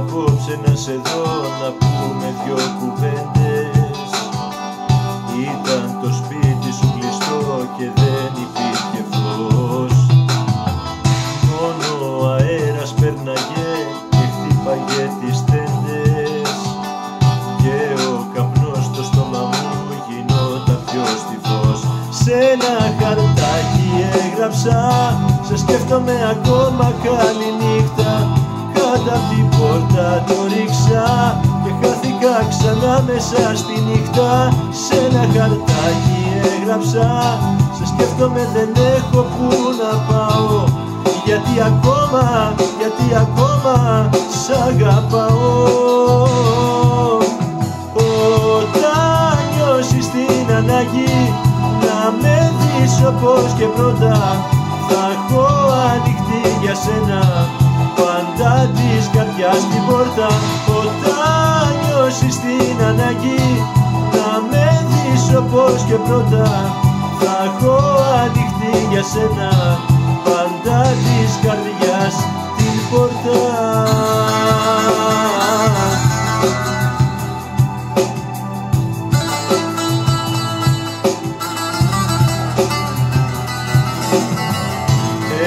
απόψε να σε δω, να πούμε δυο κουβέντες. Ήταν το σπίτι σου κλειστό και δεν υπήρχε φως. Μόνο ο αέρας πέρναγε και χτύπαγε τις τέντες. Και ο καπνός στο στόμα μου γινόταν πιο στιφός. Σ' ένα χαρτάκι έγραψα, σε σκέφτομαι ακόμα, καληνύχτα. Κάτω απ' την πόρτα το ρίξα και χάθηκα ξανά μέσα στη νύχτα. Σ' ένα χαρτάκι έγραψα, σε σκέφτομαι, δεν έχω που να πάω. Γιατί ακόμα σ' αγαπάω. Όταν νιώσεις την ανάγκη να με δεις όπως και πρώτα, θα έχω ανοιχτή για σένα πάντα της καρδιάς την πόρτα. Όταν νιώσεις την ανάγκη να με δεις όπως και πρώτα, θα έχω ανοιχτή για σένα πάντα της καρδιάς την πόρτα.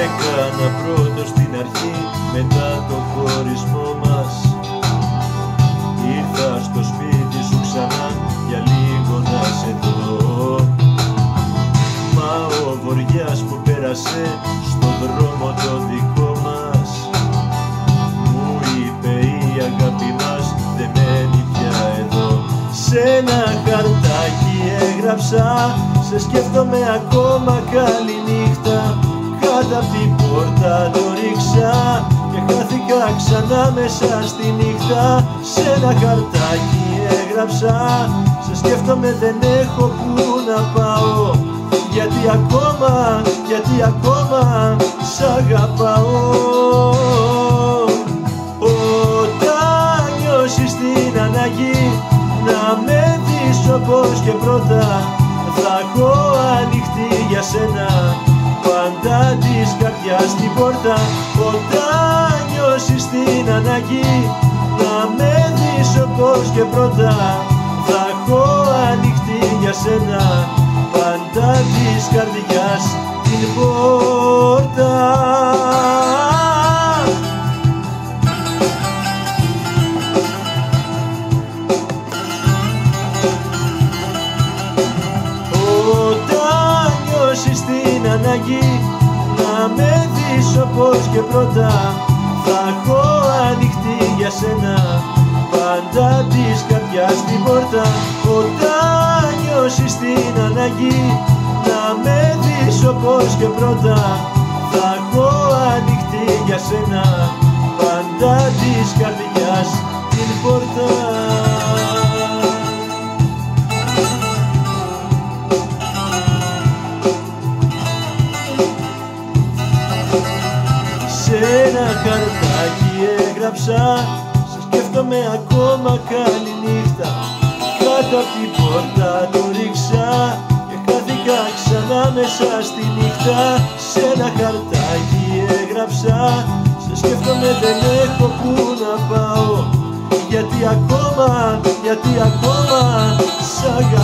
Έκανα πρώτο στην αρχή, μετά το χωρισμό μας. Ήρθα στο σπίτι σου ξανά για λίγο να σε δω. Μα ο βοριάς που πέρασε στο δρόμο το δικό μας μου είπε η αγάπη μας δεν μένει πια εδώ. Σ' ένα χαρτάκι έγραψα, σε σκέφτομαι ακόμα, καληνύχτα. Κάτω απ' την πόρτα το ρίξα και χάθηκα ξανά μέσα στη νύχτα. Σ' ένα χαρτάκι έγραψα, σε σκέφτομαι, δεν έχω που να πάω. Γιατί ακόμα σ' αγαπάω. Όταν νιώσεις την ανάγκη να με δεις όπως και πρώτα, θα έχω ανοιχτή για σένα πάντα της καρδιάς την πόρτα. Όταν νιώσεις την ανάγκη να με δεις όπως και πρώτα, θα έχω ανοιχτή για σένα πάντα της καρδιάς την πόρτα. Όταν νιώσεις την ανάγκη να με δεις όπως και πρώτα, θα έχω ανοιχτή για σένα πάντα της καρδιάς την πόρτα. Όταν νιώσεις την ανάγκη να με δεις όπως και πρώτα, θα έχω ανοιχτή για σένα πάντα της καρδιάς την πόρτα. Σ' ένα χαρτάκι έγραψα, σε σκέφτομαι ακόμα, καληνύχτα. Κάτω απ' την πόρτα το ρίξα και χάθηκα ξανά μέσα στη νύχτα. Σ' ένα χαρτάκι έγραψα, σε σκέφτομαι, δεν έχω που να πάω. Γιατί ακόμα σ' αγαπάω.